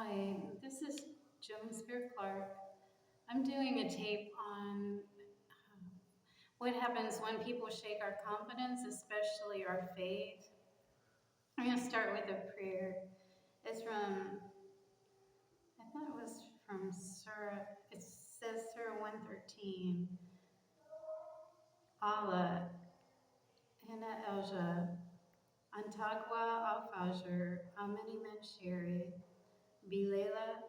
Hi, this is Joan Spear Clark. I'm doing a tape on what happens when people shake our confidence, especially our faith. I'm going to start with a prayer. It's from, I thought it was from Surah, it says Surah 113. Allah, Hina Elja, Antaqwa al Fajr, Amani Men Shiri, Bilela,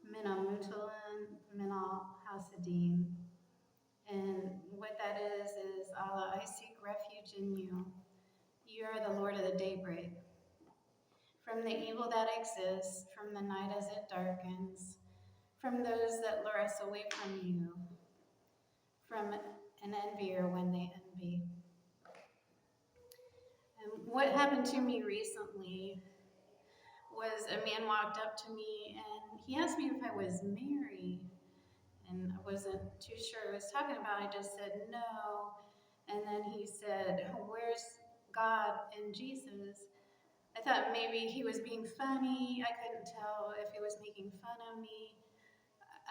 Min al Mutalan, Min al Hasadin. And what that is Allah, I seek refuge in you. You are the Lord of the daybreak. From the evil that exists, from the night as it darkens, from those that lure us away from you, from an envier when they envy. And what happened to me recently was a man walked up to me and he asked me if I was married. And I wasn't too sure what he was talking about. I just said no. And then he said, "Where's God and Jesus?" I thought maybe he was being funny. I couldn't tell if he was making fun of me.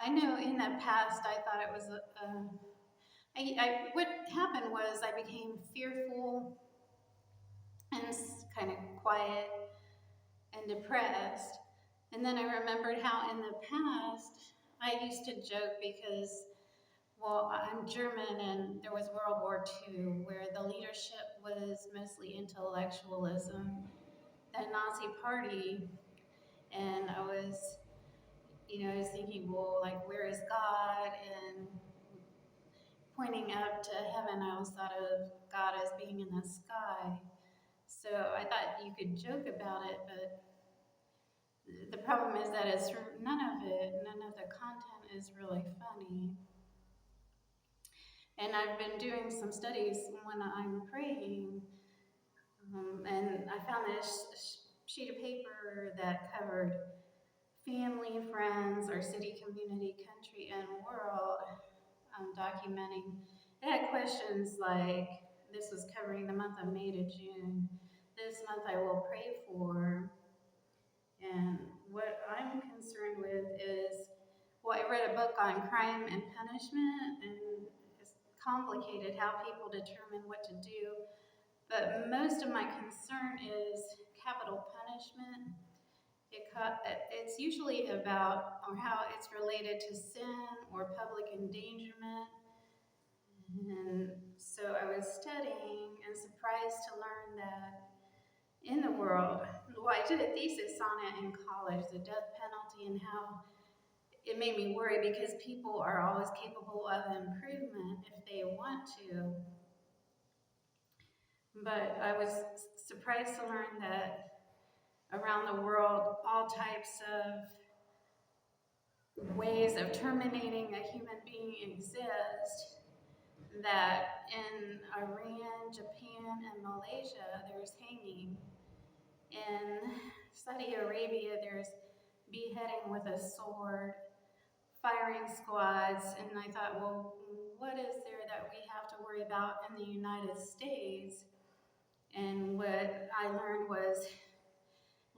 I know in the past I thought it was, what happened was I became fearful and kind of quiet and depressed. And then I remembered how in the past I used to joke because, well, I'm German and there was World War II where the leadership was mostly intellectualism, the Nazi party. And I was, I was thinking, well, like, where is God? And pointing up to heaven, I always thought of God as being in the sky. So I thought you could joke about it, but the problem is that it's none of the content is really funny. And I've been doing some studies when I'm praying, and I found this sheet of paper that covered family, friends, our city, community, country, and world, documenting. It had questions like, this was covering the month of May to June. This month I will pray for. And what I'm concerned with is, well, I read a book on crime and punishment, and it's complicated how people determine what to do. But most of my concern is capital punishment. It's usually about, or how it's related to sin or public endangerment. And so I was studying and surprised to learn that in the world, well, I did a thesis on it in college, the death penalty, and how it made me worry because people are always capable of improvement if they want to. But I was surprised to learn that around the world, all types of ways of terminating a human being exist, that in Iran, Japan, and Malaysia, there's hanging. In Saudi Arabia, there's beheading with a sword, firing squads, and I thought, well, what is there that we have to worry about in the United States? And what I learned was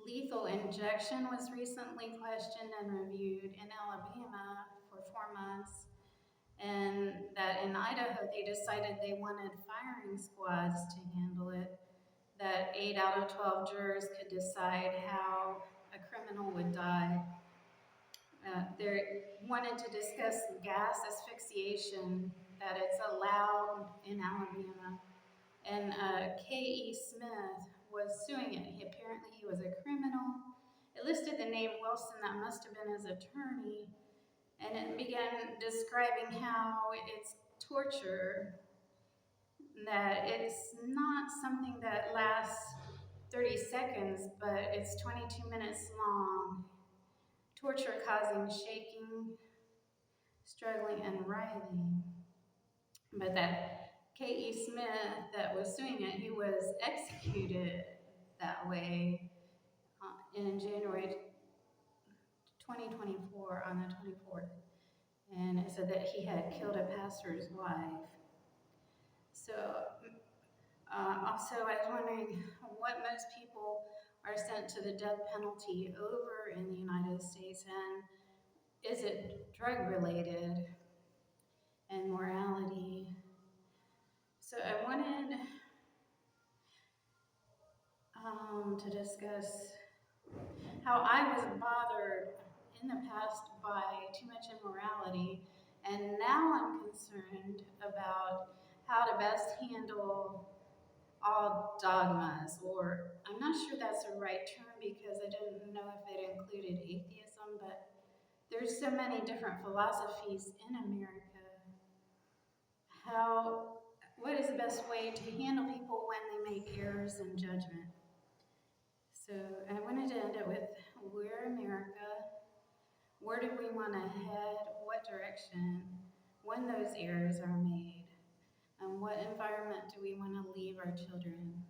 lethal injection was recently questioned and reviewed in Alabama for 4 months, and that in Idaho they decided they wanted firing squads to handle it, that 8 out of 12 jurors could decide how a criminal would die. They wanted to discuss gas asphyxiation, that it's allowed in Alabama. And K.E. Smith was suing it. Apparently he was a criminal. It listed the name Wilson, that must have been his attorney, and it began describing how it's torture, that it's not something that lasts 30 seconds, but it's 22 minutes long. Torture causing shaking, struggling, and writhing. But that K.E. Smith that was suing it, he was executed that way in January 2024 on the 24th. And it said that he had killed a pastor's wife. So also I was wondering what most people are are sent to the death penalty over in the United States, and is it drug related and morality? So I wanted to discuss how I was bothered in the past by too much immorality, and now I'm concerned about how to best handle all dogmas, or I'm not sure that's the right term because I didn't know if it included atheism, but there's so many different philosophies in America. What is the best way to handle people when they make errors in judgment? So I wanted to end it with, we're America. Where do we want to head? What direction when those errors are made? And what environment do we want to leave our children?